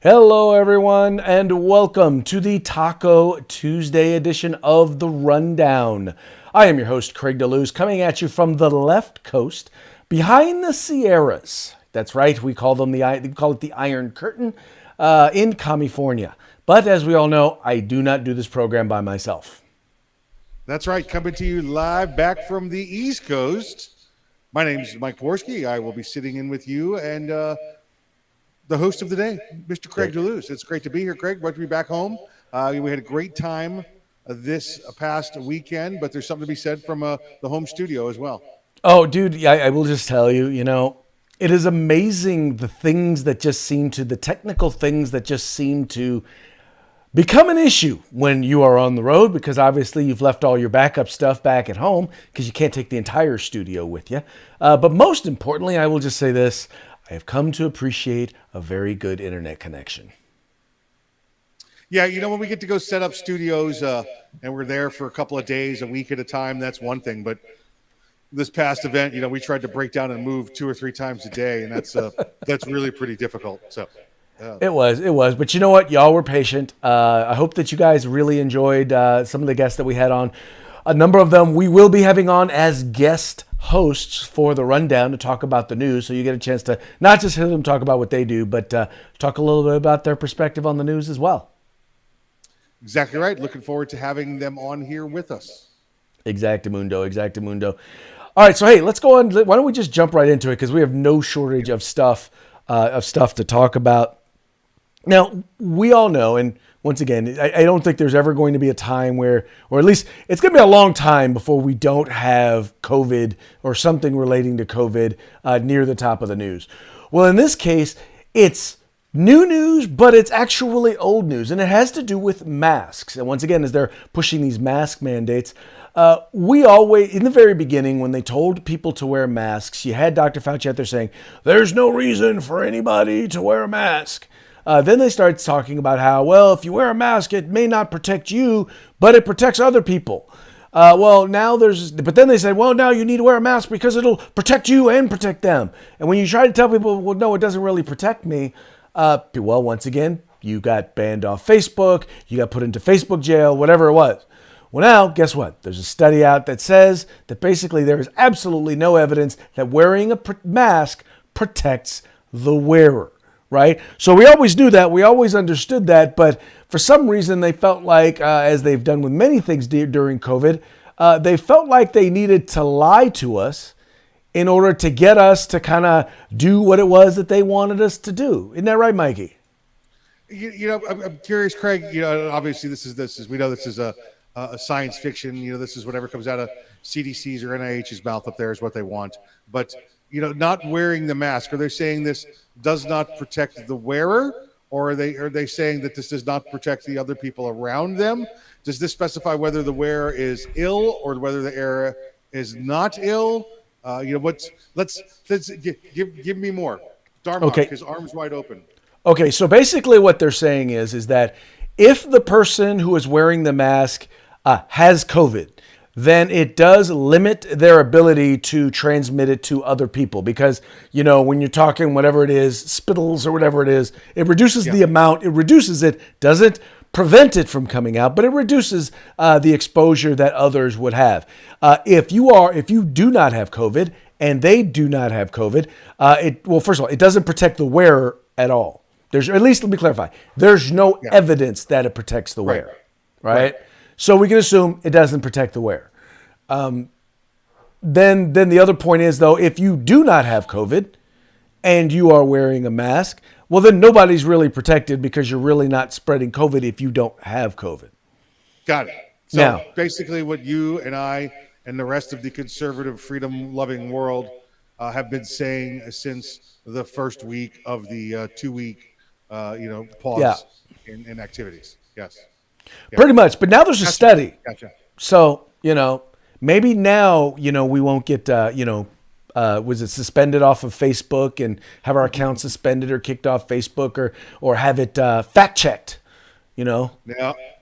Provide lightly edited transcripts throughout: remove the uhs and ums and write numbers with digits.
Hello, everyone, and welcome to the Taco Tuesday edition of The Rundown. I am your host, Craig DeLuz, coming at you from the left coast, behind the Sierras. That's right, we call it the Iron Curtain in California. But as we all know, I do not do this program by myself. That's right, coming to you live back from the East Coast. My name is Mike Porsky. I will be sitting in with you and the host of the day, Mr. Craig DeLuz. It's great to be here, Craig. Great to be back home. We had a great time this past weekend, but there's something to be said from the home studio as well. Oh, dude, I will just tell you, it is amazing the technical things that just seem to become an issue when you are on the road, because obviously you've left all your backup stuff back at home because you can't take the entire studio with you. But most importantly, I will just say this. I have come to appreciate a very good internet connection. Yeah, when we get to go set up studios and we're there for a couple of days, a week at a time, that's one thing. But this past event, we tried to break down and move 2 or 3 times a day, and that's really pretty difficult. So It was. But you know what? Y'all were patient. I hope that you guys really enjoyed some of the guests that we had on. A number of them we will be having on as guest hosts for the rundown to talk about the news. So you get a chance to not just hear them talk about what they do, but talk a little bit about their perspective on the news as well. Exactly right. Looking forward to having them on here with us. Exactamundo. All right, so hey, let's go on. Why don't we just jump right into it, because we have no shortage of stuff to talk about. Now, we all know, and once again, I don't think there's ever going to be a time where, or at least it's going to be a long time before we don't have COVID or something relating to COVID near the top of the news. Well, in this case, it's new news, but it's actually old news, and it has to do with masks. And once again, as they're pushing these mask mandates, we always, in the very beginning, when they told people to wear masks, you had Dr. Fauci out there saying, there's no reason for anybody to wear a mask. Then they started talking about how, well, if you wear a mask, it may not protect you, but it protects other people. But then they said, well, now you need to wear a mask because it'll protect you and protect them. And when you try to tell people, well, no, it doesn't really protect me. Well, once again, you got banned off Facebook, you got put into Facebook jail, whatever it was. Well, now, guess what? There's a study out that says that basically there is absolutely no evidence that wearing a mask protects the wearer. Right? So we always knew that. We always understood that. But for some reason, they felt like, as they've done with many things during COVID, they felt like they needed to lie to us in order to get us to kind of do what it was that they wanted us to do. Isn't that right, Mikey? I'm curious, Craig. Obviously, this is we know this is a science fiction. This is whatever comes out of CDC's or NIH's mouth up there is what they want. But not wearing the mask. Are they saying this does not protect the wearer, or are they saying that this does not protect the other people around them? Does this specify whether the wearer is ill or whether the wearer is not ill? Let's give me more. Dharma, okay. His arms wide open. Okay, so basically what they're saying is that if the person who is wearing the mask has COVID, then it does limit their ability to transmit it to other people. Because, when you're talking whatever it is, spittles or whatever it is, it reduces the amount, doesn't prevent it from coming out, but it reduces the exposure that others would have. If you do not have COVID and they do not have COVID, first of all, it doesn't protect the wearer at all. At least let me clarify, there's no evidence that it protects the wearer, right? So we can assume it doesn't protect the wearer. Then the other point is, though, if you do not have COVID and you are wearing a mask, well, then nobody's really protected because you're really not spreading COVID if you don't have COVID. Got it. So basically what you and I and the rest of the conservative, freedom-loving world have been saying since the first week of the 2-week pause in activities. Yes. Pretty much. But now there's a study. Gotcha. So, maybe now, we won't get, was it suspended off of Facebook and have our account suspended or kicked off Facebook or have it fact checked, Yeah,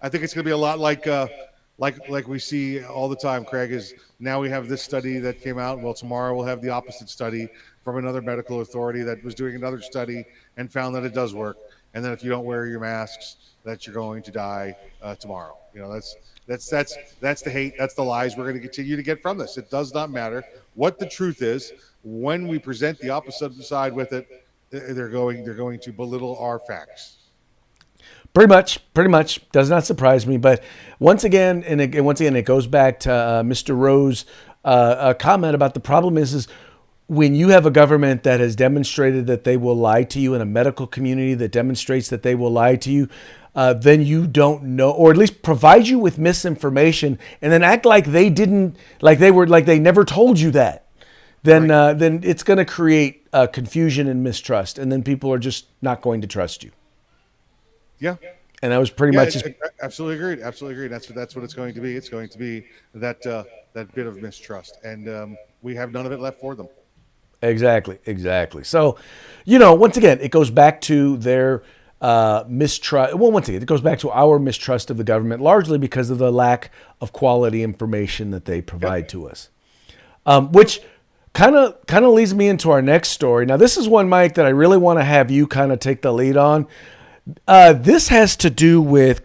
I think it's going to be a lot like we see all the time, Craig, is now we have this study that came out. Well, tomorrow we'll have the opposite study from another medical authority that was doing another study and found that it does work. and then if you don't wear your masks, that you're going to die tomorrow. That's the hate, that's the lies we're going to continue to get from this. It does not matter what the truth is. When we present the opposite side with it, they're going to belittle our facts. Pretty much does not surprise me. But once again, it goes back to Mr. Rowe's comment about the problem is when you have a government that has demonstrated that they will lie to you, in a medical community that demonstrates that they will lie to you, then you don't know, or at least provide you with misinformation, and then act like they didn't, like they never told you that. Then it's going to create confusion and mistrust, and then people are just not going to trust you. Yeah. And that was pretty much absolutely agreed. Absolutely agreed. That's what it's going to be. It's going to be that bit of mistrust, and we have none of it left for them. Exactly. So, once again, it goes back to their mistrust. Well, once again, it goes back to our mistrust of the government, largely because of the lack of quality information that they provide to us. Which kind of leads me into our next story. Now, this is one, Mike, that I really want to have you kind of take the lead on. This has to do with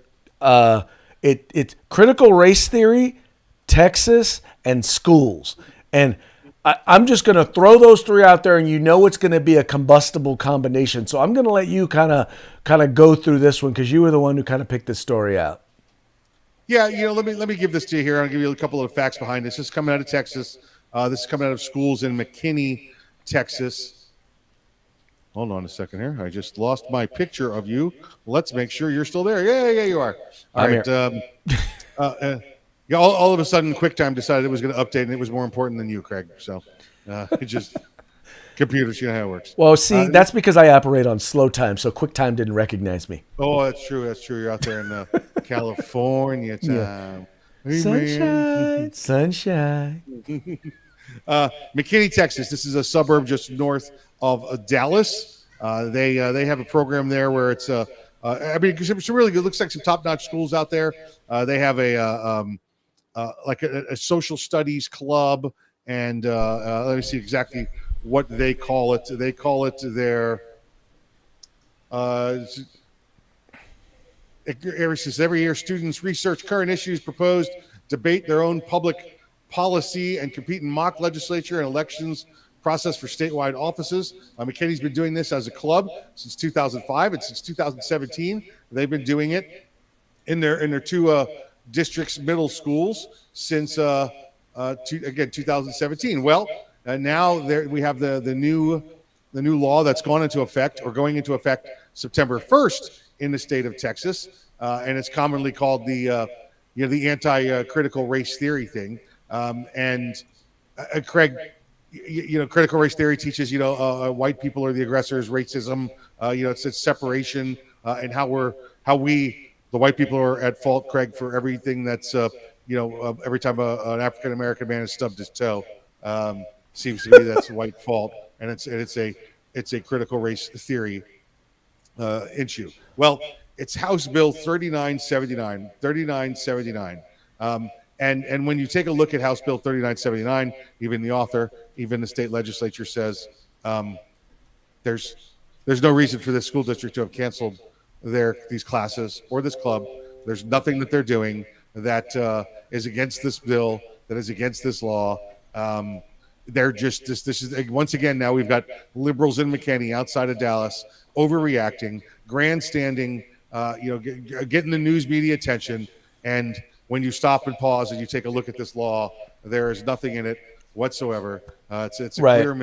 it's critical race theory, Texas, and schools. And I'm just going to throw those three out there, and it's going to be a combustible combination. So I'm going to let you kind of go through this one because you were the one who kind of picked this story out. Yeah, let me give this to you here. I'll give you a couple of facts behind this. This is coming out of Texas. This is coming out of schools in McKinney, Texas. Hold on a second here. I just lost my picture of you. Let's make sure you're still there. Yeah, you are. All right. Yeah, all of a sudden, QuickTime decided it was going to update, and it was more important than you, Craig. So it just computers, you know how it works. Well, see, that's because I operate on slow time, so QuickTime didn't recognize me. Oh, that's true. You're out there in California time. Yeah. Sunshine. McKinney, Texas. This is a suburb just north of Dallas. They have a program there where it's some really good. Looks like some top-notch schools out there. They have a social studies club, and let me see exactly what they call it. They call it their every year students research current issues, proposed, debate their own public policy, and compete in mock legislature and elections process for statewide offices. McKinney's been doing this as a club since 2005, and since 2017 they've been doing it in their two districts' middle schools since 2017. Well, now we have the new law that's gone into effect, or going into effect September 1st in the state of Texas, and it's commonly called the anti-critical race theory thing. Craig, critical race theory teaches white people are the aggressors, racism. It's separation, and how we the white people are at fault, Craig, for everything that's every time an African American man has stubbed his toe, seems to be that's white fault, and it's a critical race theory issue. Well, it's House Bill 3979. And when you take a look at House Bill 3979, even the author, even the state legislature says there's no reason for this school district to have canceled these classes or this club. There's nothing that they're doing that is against this bill, that is against this law. They're just this is once again, now we've got liberals in McKinney outside of Dallas overreacting, grandstanding, getting the news media attention. And when you stop and pause and you take a look at this law, there is nothing in it whatsoever. It's a clear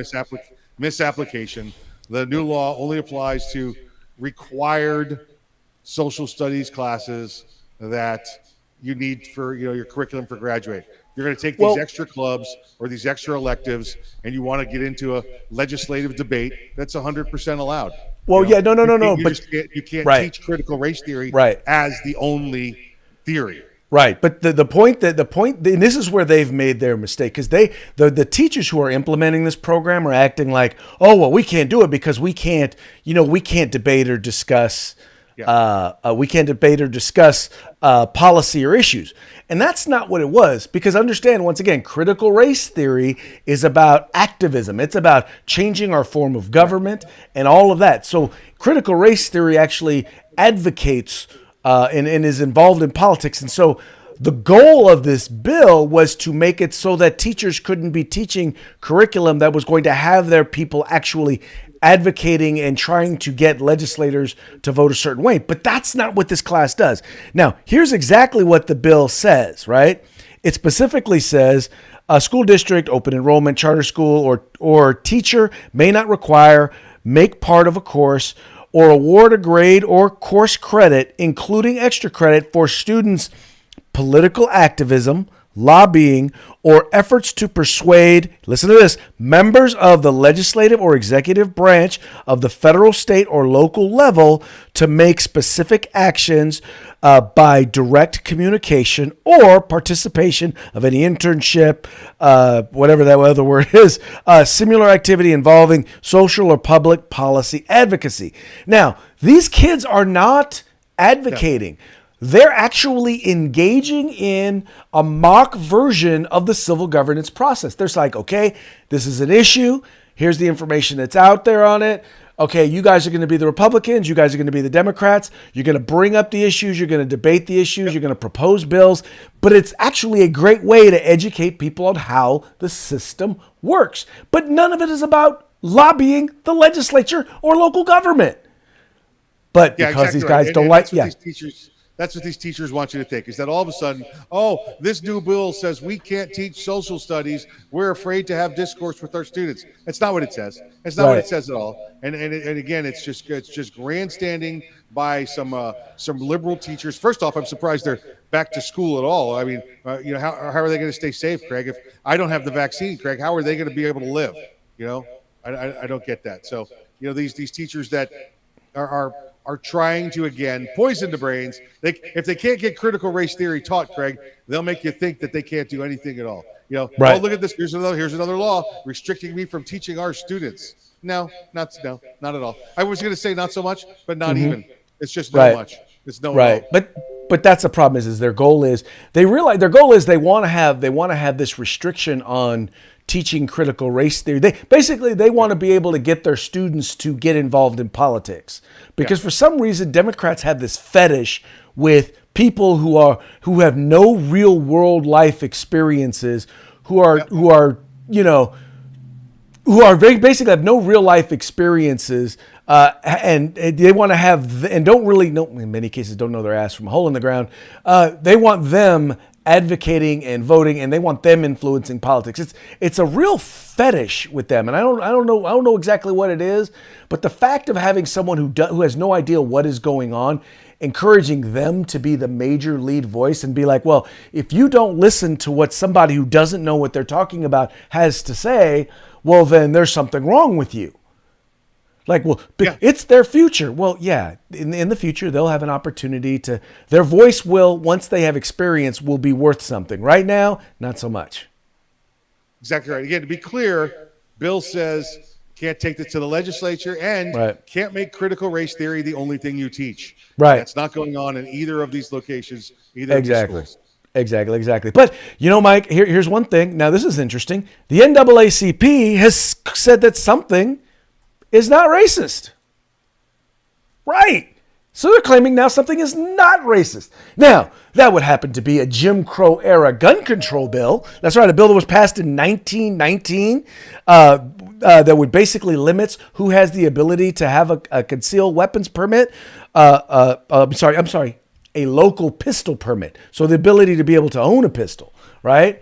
misapplication. The new law only applies to required social studies classes that you need for your curriculum for graduate. You're going to take these extra clubs or these extra electives, and you want to get into a legislative debate. That's 100% allowed. Well, no. But you can't teach critical race theory as the only theory. Right, but the point, and this is where they've made their mistake, because the teachers who are implementing this program are acting like, oh well, we can't do it because we can't debate or discuss policy or issues, and that's not what it was. Because understand, once again, critical race theory is about activism. It's about changing our form of government and all of that. So critical race theory actually advocates and is involved in politics. And so the goal of this bill was to make it so that teachers couldn't be teaching curriculum that was going to have their people actually advocating and trying to get legislators to vote a certain way. But that's not what this class does. Now, here's exactly what the bill says, right? It specifically says a school district, open enrollment, charter school, or teacher may not require, make part of a course, or award a grade or course credit, including extra credit for students' political activism, lobbying, or efforts to persuade, listen to this, members of the legislative or executive branch of the federal, state, or local level to make specific actions by direct communication or participation of any internship, whatever that other word is, similar activity involving social or public policy advocacy. Now, these kids are not advocating. Yeah. They're actually engaging in a mock version of the civil governance process. They're like, okay, this is an issue. Here's the information that's out there on it. Okay, you guys are going to be the Republicans. You guys are going to be the Democrats. You're going to bring up the issues. You're going to debate the issues. You're going to propose bills. But it's actually a great way to educate people on how the system works. But none of it is about lobbying the legislature or local government. But because these guys don't like, that's what these teachers want you to think, is that all of a sudden, oh, this new bill says we can't teach social studies. We're afraid to have discourse with our students. That's not what it says. That's not what it says at all. And again, it's just grandstanding by some liberal teachers. First off, I'm surprised they're back to school at all. I mean, how are they going to stay safe, Craig? If I don't have the vaccine, Craig, how are they going to be able to live? I don't get that. So, these teachers that are trying to, again, poison the brains. If they can't get critical race theory taught, Craig, they'll make you think that they can't do anything at all. Oh, look at this. Here's another law restricting me from teaching our students. No, not at all. I was going to say not so much, but not even. It's just no much. It's no right. But that's the problem is their goal is they want to have this restriction on teaching critical race theory. They want to be able to get their students to get involved in politics because for some reason Democrats have this fetish with people who have no real world life experiences, who basically have no real life experiences, and they want to have and don't really know, in many cases don't know their ass from a hole in the ground. They want them advocating and voting, and they want them influencing politics. It's a real fetish with them, and I don't know exactly what it is, but the fact of having someone who has no idea what is going on, encouraging them to be the major lead voice and be like, well, if you don't listen to what somebody who doesn't know what they're talking about has to say, well, then there's something wrong with you. Like, well, it's their future. Well, yeah, in the future, they'll have an opportunity their voice will, once they have experience, will be worth something. Right now, not so much. Exactly right. Again, to be clear, Bill says can't take this to the legislature and can't make critical race theory the only thing you teach. Right. That's not going on in either of these locations, either exactly. of these schools. Exactly. But, Mike, here's one thing. Now, this is interesting. The NAACP has said that something is not racist. Right. So they're claiming now something is not racist. Now, that would happen to be a Jim Crowe era gun control bill. That's right, a bill that was passed in 1919 that would basically limits who has the ability to have a concealed weapons permit. I'm sorry, a local pistol permit. So the ability to be able to own a pistol, right?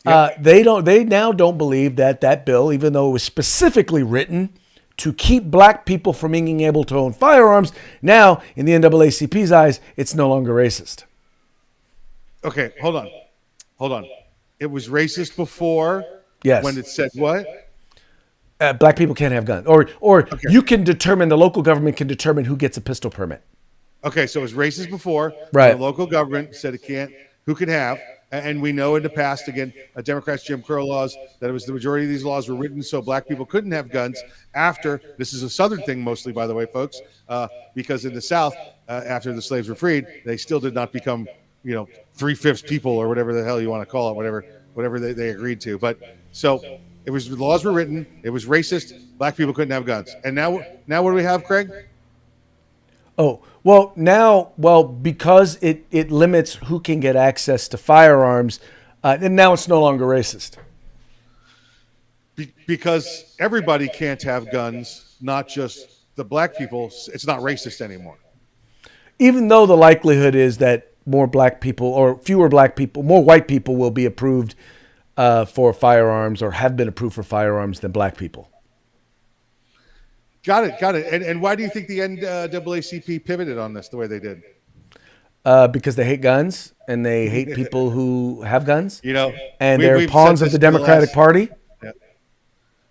Yep. They now don't believe that bill, even though it was specifically written to keep black people from being able to own firearms, now, in the NAACP's eyes, it's no longer racist. Okay, hold on. It was racist before when it said what? Black people can't have guns. Or you can determine, the local government can determine who gets a pistol permit. Okay, so it was racist before. Right. The local government said it can't, who can have. And we know in the past, again, Democrats' Jim Crowe laws, that it was the majority of these laws were written so black people couldn't have guns after, this is a Southern thing mostly, by the way, folks, because in the South, after the slaves were freed, they still did not become, 3/5 people or whatever the hell you want to call it, whatever they agreed to. But so the laws were written, it was racist, black people couldn't have guns. And now what do we have, Craig? Oh, well, now, well, because it limits who can get access to firearms, and now it's no longer racist. Because everybody can't have guns, not just the black people. It's not racist anymore. Even though the likelihood is that more black people or fewer black people, more white people will be approved for firearms or have been approved for firearms than black people. Got it, got it. And why do you think the NAACP pivoted on this the way they did? Because they hate guns and they hate people who have guns, You know, and we, they're we've said pawns of this the for the Democratic last. Party. Yeah.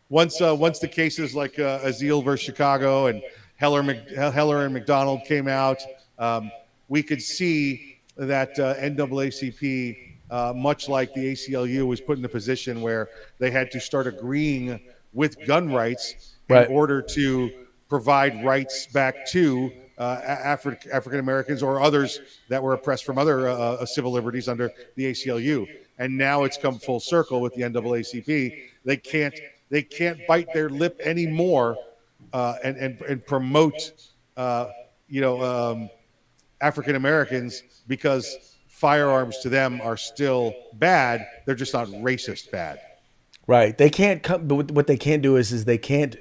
Once the cases like Azil versus Chicago and Heller and McDonald came out, we could see that NAACP, much like the ACLU, was put in a position where they had to start agreeing with gun rights in Right. order to provide rights back to African Americans or others that were oppressed from other civil liberties under the ACLU. And now it's come full circle with the NAACP. They can't bite their lip anymore and promote you know African Americans because firearms to them are still bad. They're just not racist bad. Right. They can't come. But what they can't do is they can't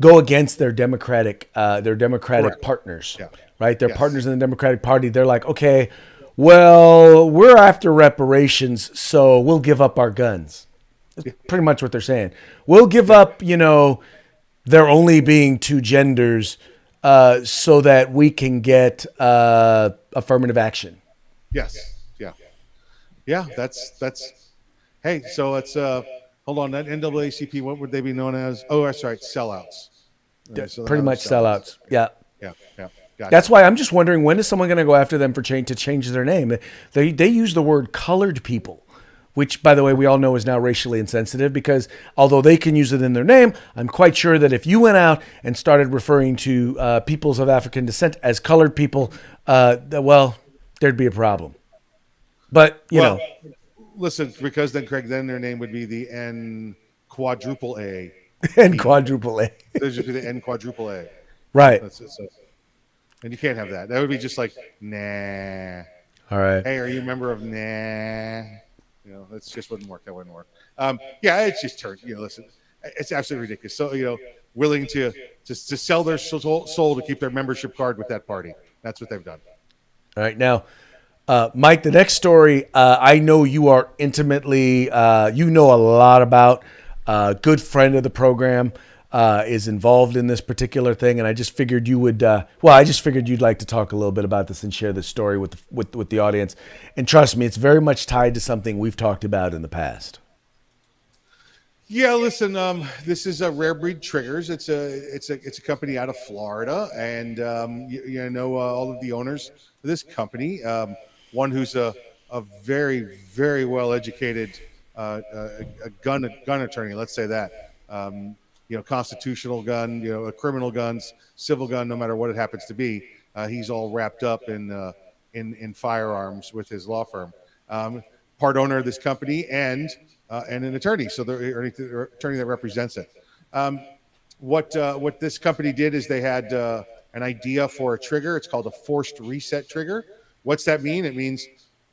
go against their democratic Correct. partners. Yeah. Right. Their Yes. partners in the Democratic Party. They're like, okay, well, we're after reparations, so we'll give up our guns. That's pretty much what they're saying. We'll give up, there only being two genders, so that we can get affirmative action. Yes. Yeah. Yeah. That's. Hey, so it's hold on. That NAACP, what would they be known as? Oh, that's right, sellouts. So Pretty now they're much sellouts. Yeah. Yeah. Yeah. Gotcha. That's why I'm just wondering, when is someone going to go after them to change their name? They use the word colored people, which, by the way, we all know is now racially insensitive, because although they can use it in their name, I'm quite sure that if you went out and started referring to peoples of African descent as colored people, well, there'd be a problem. But, well, listen, because then Craig, then their name would be the N quadruple A. and quadruple A. There's just be the N quadruple A. Right. That's it. So, and you can't have that. That would be just like, nah. All right. Hey, are you a member of nah? That just wouldn't work. That wouldn't work. Yeah, it's just turned. Listen, it's absolutely ridiculous. So, willing to sell their soul to keep their membership card with that party. That's what they've done. All right. Now, Mike, the next story, I know you are intimately, you know a lot about. Good friend of the program is involved in this particular thing, and I just figured you would. I just figured you'd like to talk a little bit about this and share this story with the audience. And trust me, it's very much tied to something we've talked about in the past. Yeah, listen. This is a Rare Breed Triggers. It's a company out of Florida, and all of the owners of this company. One who's a very, very well educated a gun attorney. Let's say that. Constitutional gun, criminal guns, civil gun, no matter what it happens to be. He's all wrapped up in firearms with his law firm. Part owner of this company and an attorney, so the attorney that represents it. What this company did is they had an idea for a trigger. It's called a forced reset trigger. What's that mean? It means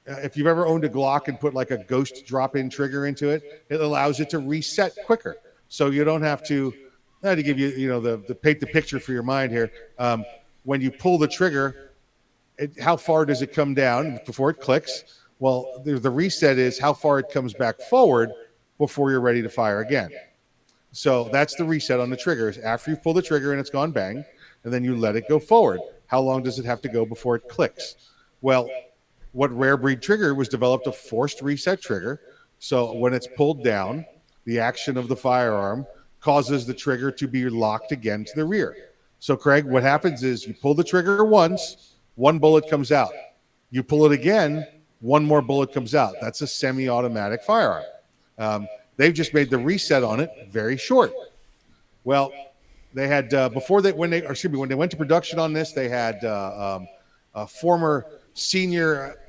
if you've ever owned a Glock and put like a ghost drop-in trigger into it, it allows it to reset quicker. So you don't have to. I had to give you, the paint the picture for your mind here. When you pull the trigger, how far does it come down before it clicks? Well, the reset is how far it comes back forward before you're ready to fire again. So that's the reset on the trigger. Is after you pull the trigger and it's gone bang, and then you let it go forward. How long does it have to go before it clicks? Well, what Rare Breed Trigger was developed a forced reset trigger. So when it's pulled down, the action of the firearm causes the trigger to be locked again to the rear. So, Craig, what happens is you pull the trigger once, one bullet comes out. You pull it again, one more bullet comes out. That's a semi-automatic firearm. They've just made the reset on it very short. Well, they had when they went to production on this, they had a former senior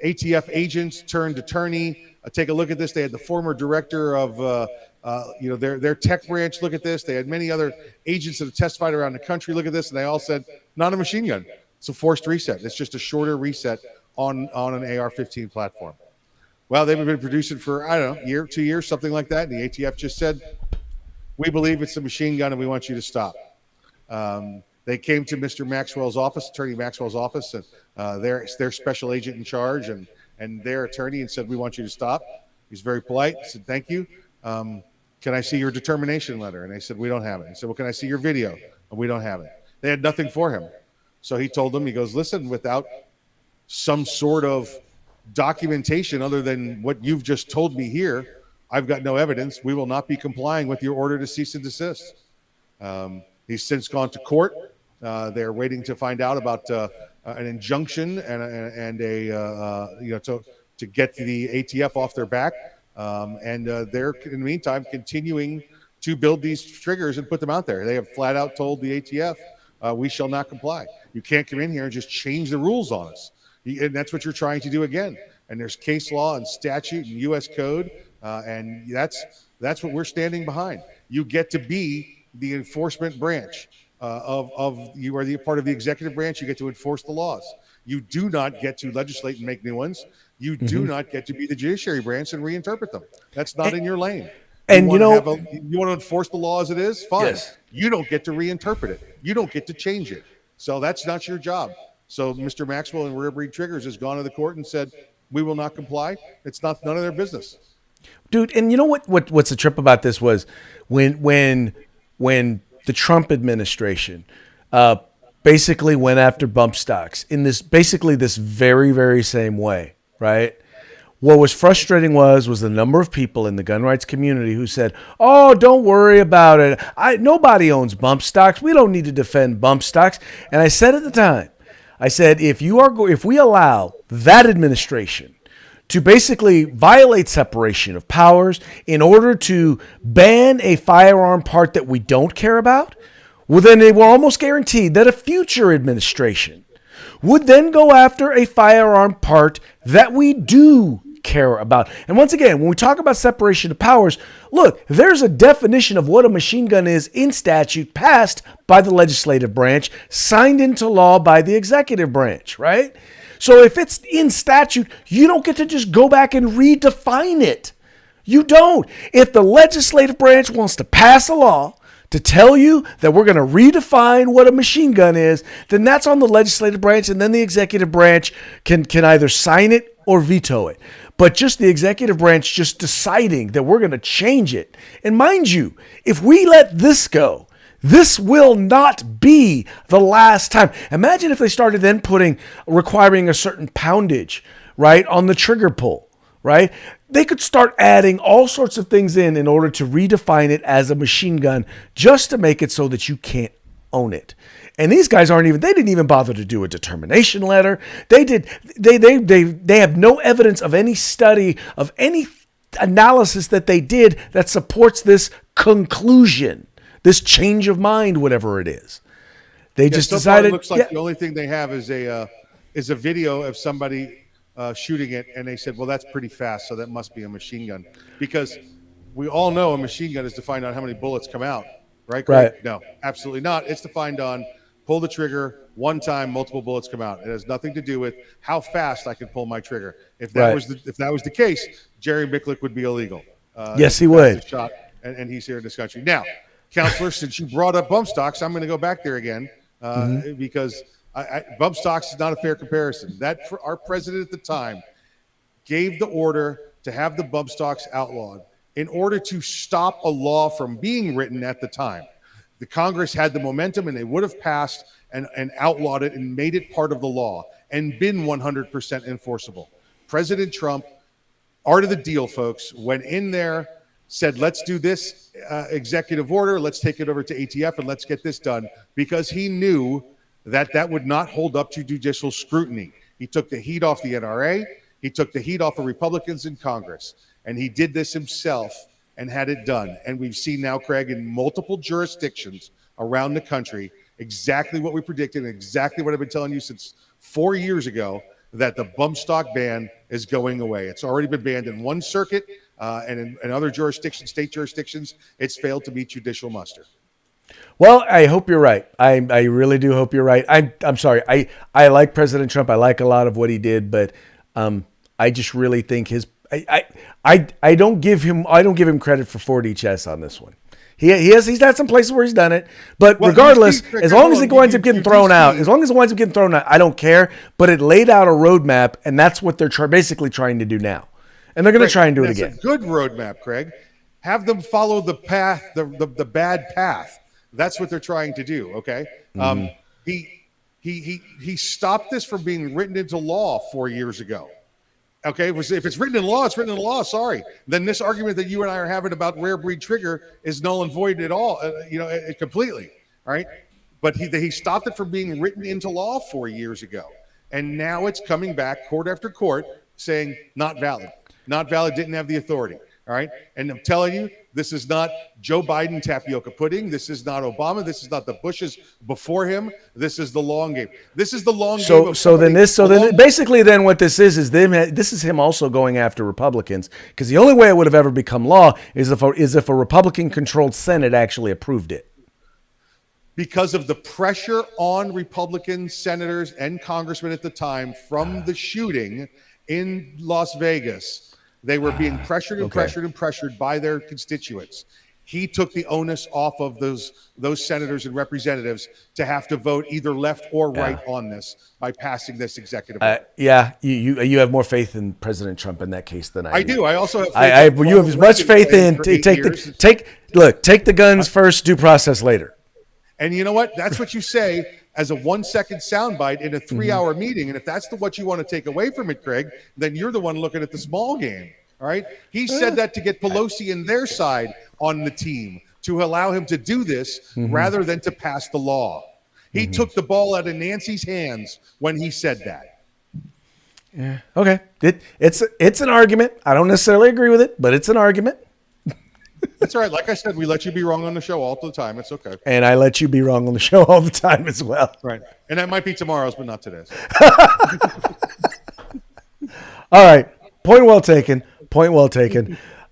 ATF agent turned attorney take a look at this. They had the former director of Their tech branch look at this. They had many other agents that have testified around the country look at this, and they all said, not a machine gun. It's a forced reset. It's just a shorter reset on an AR-15 platform. Well, they've been producing for, I don't know, year, 2 years, something like that. And the ATF just said, we believe it's a machine gun and we want you to stop. They came to Mr. Maxwell's office, Attorney Maxwell's office, and their special agent in charge and their attorney, and said, we want you to stop. He's very polite. He said, thank you. Can I see your determination letter? And they said, we don't have it. He said, well, can I see your video? And we don't have it. They had nothing for him. So he told them, he goes, listen, without some sort of documentation other than what you've just told me here, I've got no evidence. We will not be complying with your order to cease and desist. He's since gone to court. They're waiting to find out about an injunction and to get the ATF off their back. They're in the meantime continuing to build these triggers and put them out there. They have flat out told the ATF, we shall not comply. You can't come in here and just change the rules on us. And that's what you're trying to do again. And there's case law and statute and U.S. code, and that's what we're standing behind. You get to be the enforcement branch you are the part of the executive branch. You get to enforce the laws. You do not get to legislate and make new ones. You do not get to be the judiciary branch and reinterpret them. That's not in your lane. And you want to enforce the law as it is? Fine. Yes. You don't get to reinterpret it. You don't get to change it. So that's not your job. So Mr. Maxwell and Rare Breed Triggers has gone to the court and said, we will not comply. It's none of their business. Dude, and you know what's the trip about this was when the Trump administration basically went after bump stocks in this very, very same way, right? What was frustrating was the number of people in the gun rights community who said, oh, don't worry about it. Nobody owns bump stocks. We don't need to defend bump stocks. And I said at the time, I said, if we allow that administration to basically violate separation of powers in order to ban a firearm part that we don't care about, well, then we're almost guaranteed that a future administration would then go after a firearm part that we do care about. And once again, when we talk about separation of powers, look, there's a definition of what a machine gun is in statute passed by the legislative branch, signed into law by the executive branch, right? So if it's in statute, you don't get to just go back and redefine it. You don't. If the legislative branch wants to pass a law to tell you that we're going to redefine what a machine gun is, then that's on the legislative branch, and then the executive branch can either sign it or veto it. But just the executive branch just deciding that we're going to change it. And mind you, if we let this go, this will not be the last time. Imagine if they started then requiring a certain poundage, right, on the trigger pull, right? They could start adding all sorts of things in order to redefine it as a machine gun, just to make it so that you can't own it. And these guys they didn't even bother to do a determination letter. They have no evidence of any study, of any analysis that they did that supports this conclusion, this change of mind, whatever it is. They just decided. It looks like the only thing they have is a video of somebody shooting it, and they said, well, that's pretty fast, so that must be a machine gun. Because we all know a machine gun is defined on how many bullets come out, right? Greg? Right. No, absolutely not. It's defined on pull the trigger one time, multiple bullets come out. It has nothing to do with how fast I can pull my trigger. If that was the case, Jerry Micklick would be illegal. Yes, he would. Shot, and he's here in this country. Now, Counselor, since you brought up bump stocks, I'm going to go back there again because bump stocks is not a fair comparison. Our president at the time gave the order to have the bump stocks outlawed in order to stop a law from being written at the time. The Congress had the momentum, and they would have passed and outlawed it and made it part of the law and been 100% enforceable. President Trump, art of the deal, folks, went in there, said, let's do this executive order, let's take it over to ATF, and let's get this done, because he knew that would not hold up to judicial scrutiny. He took the heat off the NRA, he took the heat off of Republicans in Congress, and he did this himself and had it done. And we've seen now, Craig, in multiple jurisdictions around the country, exactly what we predicted and exactly what I've been telling you since 4 years ago, that the bump stock ban is going away. It's already been banned in one circuit. and in other jurisdictions, state jurisdictions, it's failed to meet judicial muster. Well, I hope you're right. I really do hope you're right. I'm sorry. I like President Trump. I like a lot of what he did, but I just really think I don't give him credit for 4D chess on this one. He's had some places where he's done it, but regardless, as long as it winds up getting thrown out, I don't care. But it laid out a roadmap, and that's what they're basically trying to do now, and they're going to try and do it again. That's a good roadmap, Craig. Have them follow the path, the bad path. That's what they're trying to do. Okay. Mm-hmm. He stopped this from being written into law 4 years ago. Okay, if it's written in law, it's written in law. Sorry. Then this argument that you and I are having about rare breed trigger is null and void at all. Completely. All right. But he stopped it from being written into law 4 years ago, and now it's coming back court after court saying not valid. Not valid. Didn't have the authority. All right. And I'm telling you, this is not Joe Biden tapioca pudding. This is not Obama. This is not the Bushes before him. This is the long game. This is the long game. Basically what this is him also going after Republicans, because the only way it would have ever become law is if a Republican controlled Senate actually approved it. Because of the pressure on Republican senators and congressmen at the time from the shooting in Las Vegas. They were being pressured and pressured and pressured by their constituents. He took the onus off of those senators and representatives to have to vote either left or right on this by passing this executive order. You have more faith in President Trump in that case than I do. I also have faith you have as much faith in take the guns first, due process later. And you know what? That's what you say as a 1 second soundbite in a 3-hour meeting. And if that's what you want to take away from it, Craig, then you're the one looking at the small game. All right. He said that to get Pelosi and their side on the team to allow him to do this rather than to pass the law. He took the ball out of Nancy's hands when he said that. Yeah. Okay. It's an argument. I don't necessarily agree with it, but it's an argument. That's all right. Like I said, we let you be wrong on the show all the time. It's okay. And I let you be wrong on the show all the time as well. Right. And that might be tomorrow's, but not today's. All right. Point well taken.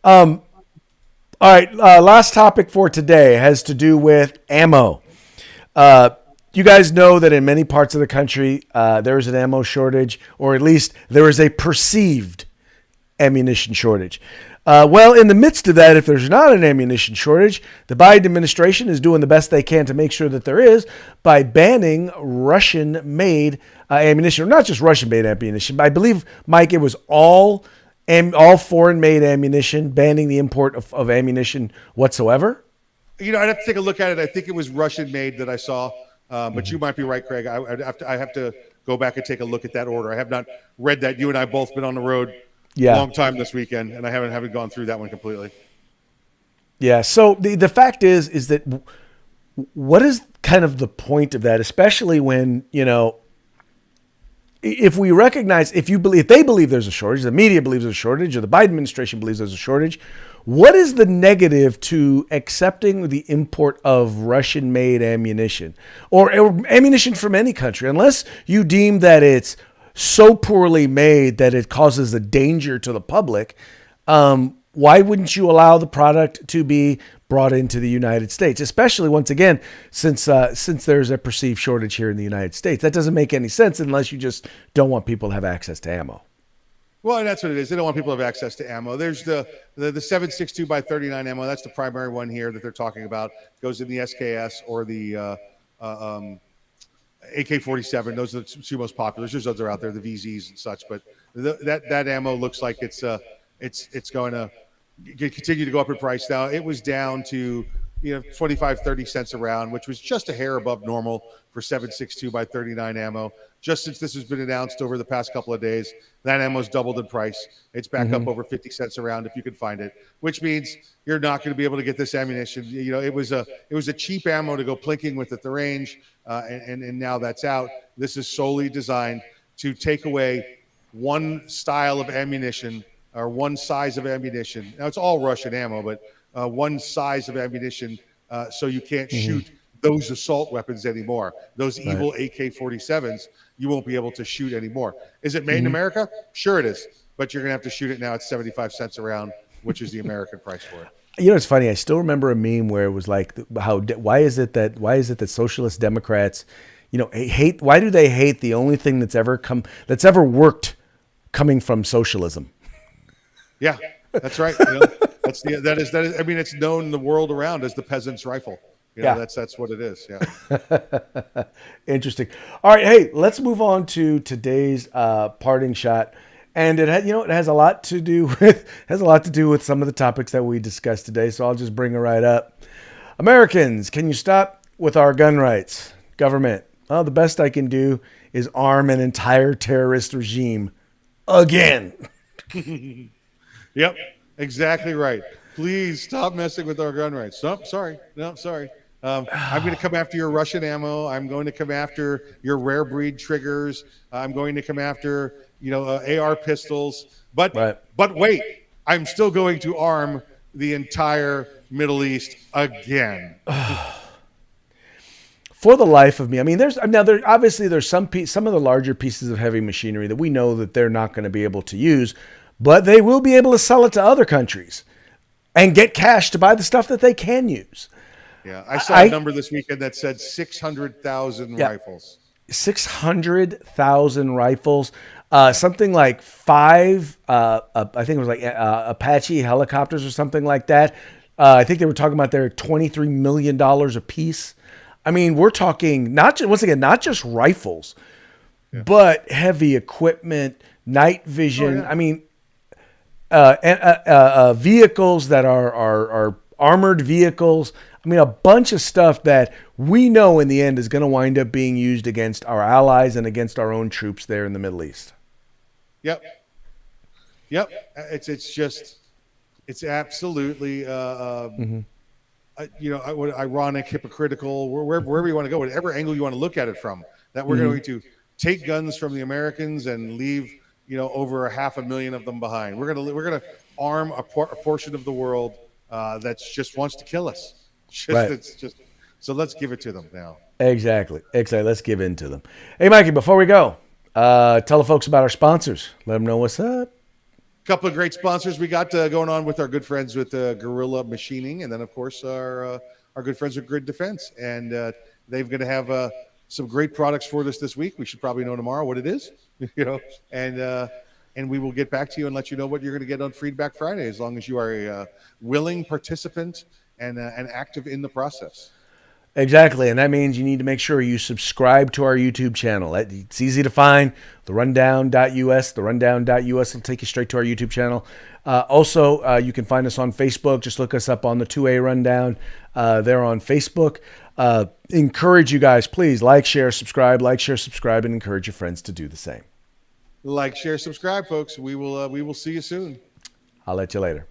All right. Last topic for today has to do with ammo. You guys know that in many parts of the country, there is an ammo shortage, or at least there is a perceived ammunition shortage. Well, in the midst of that, if there's not an ammunition shortage, the Biden administration is doing the best they can to make sure that there is by banning Russian-made ammunition, or not just Russian-made ammunition. I believe, Mike, it was all foreign-made ammunition, banning the import of ammunition whatsoever. I'd have to take a look at it. I think it was Russian-made that I saw, but you might be right, Craig. I have to go back and take a look at that order. I have not read that. You and I both been on the road. Long time this weekend, and I haven't gone through that one completely. Yeah. So the fact is that what is kind of the point of that, especially when, if we recognize, if they believe there's a shortage, the media believes there's a shortage, or the Biden administration believes there's a shortage, what is the negative to accepting the import of Russian-made ammunition or ammunition from any country, unless you deem that it's so poorly made that it causes a danger to the public? Why wouldn't you allow the product to be brought into the United States? Especially, once again, since there's a perceived shortage here in the United States. That doesn't make any sense unless you just don't want people to have access to ammo. Well, that's what it is. They don't want people to have access to ammo. There's the 7.62 by 39 ammo. That's the primary one here that they're talking about. It goes in the SKS or the AK-47. Those are the two most popular. There's others out there, the VZs and such. But that ammo looks like it's going to continue to go up in price. Now, it was down to 25, 30 cents a round, which was just a hair above normal for 7.62 by 39 ammo. Just since this has been announced over the past couple of days, that ammo's doubled in price. It's back up over 50 cents a round if you can find it, which means you're not going to be able to get this ammunition. It was a cheap ammo to go plinking with at the range, and now that's out. This is solely designed to take away one style of ammunition or one size of ammunition. Now, it's all Russian ammo, but one size of ammunition, so you can't shoot those assault weapons anymore. Those evil AK-47s, you won't be able to shoot anymore. Is it made in America? Sure it is, but you're going to have to shoot it now at 75 cents a round which is the American price for it. You know, it's funny. I still remember a meme where it was like, why is it that socialist Democrats, hate? Why do they hate the only thing that's ever worked coming from socialism? Yeah, that's right. That is. I mean, it's known the world around as the peasant's rifle. That's what it is. Yeah. Interesting. All right, hey, let's move on to today's parting shot, and it has a lot to do with some of the topics that we discussed today. So I'll just bring it right up. Americans, can you stop with our gun rights? Government, well, the best I can do is arm an entire terrorist regime again. Yep, exactly right. Please stop messing with our gun rights. No, sorry. I'm going to come after your Russian ammo. I'm going to come after your rare breed triggers. I'm going to come after, AR pistols. But wait, I'm still going to arm the entire Middle East again. For the life of me, I mean, there's some of the larger pieces of heavy machinery that we know that they're not going to be able to use, but they will be able to sell it to other countries and get cash to buy the stuff that they can use. Yeah, I saw a number this weekend that said 600,000 rifles. 600,000 rifles. Something like 5, I think it was like Apache helicopters or something like that. I think they were talking about they're $23 million a piece. I mean, we're talking not just rifles, but heavy equipment, night vision. I mean, vehicles that are armored vehicles. I mean, a bunch of stuff that we know in the end is going to wind up being used against our allies and against our own troops there in the Middle East. Yep. It's absolutely, ironic, hypocritical, wherever you want to go, whatever angle you want to look at it from, that we're going to take guns from the Americans and leave, over 500,000 of them behind. We're going to arm a portion of the world that just wants to kill us. So let's give it to them now. Exactly. Let's give in to them. Hey, Mikey, before we go, tell the folks about our sponsors. Let them know what's up. A couple of great sponsors we got going on with our good friends with Gorilla Machining, and then of course our good friends with Grid Defense, and they're going to have some great products for us this week. We should probably know tomorrow what it is, and we will get back to you and let you know what you're going to get on Feedback Friday, as long as you are a willing participant and active in the process. Exactly, and that means you need to make sure you subscribe to our YouTube channel. It's easy to find, therundown.us. Therundown.us will take you straight to our YouTube channel. Also, you can find us on Facebook. Just look us up on the 2A Rundown there on Facebook. Encourage you guys, please, like, share, subscribe, and encourage your friends to do the same. Like, share, subscribe, folks. We will see you soon. I'll let you later.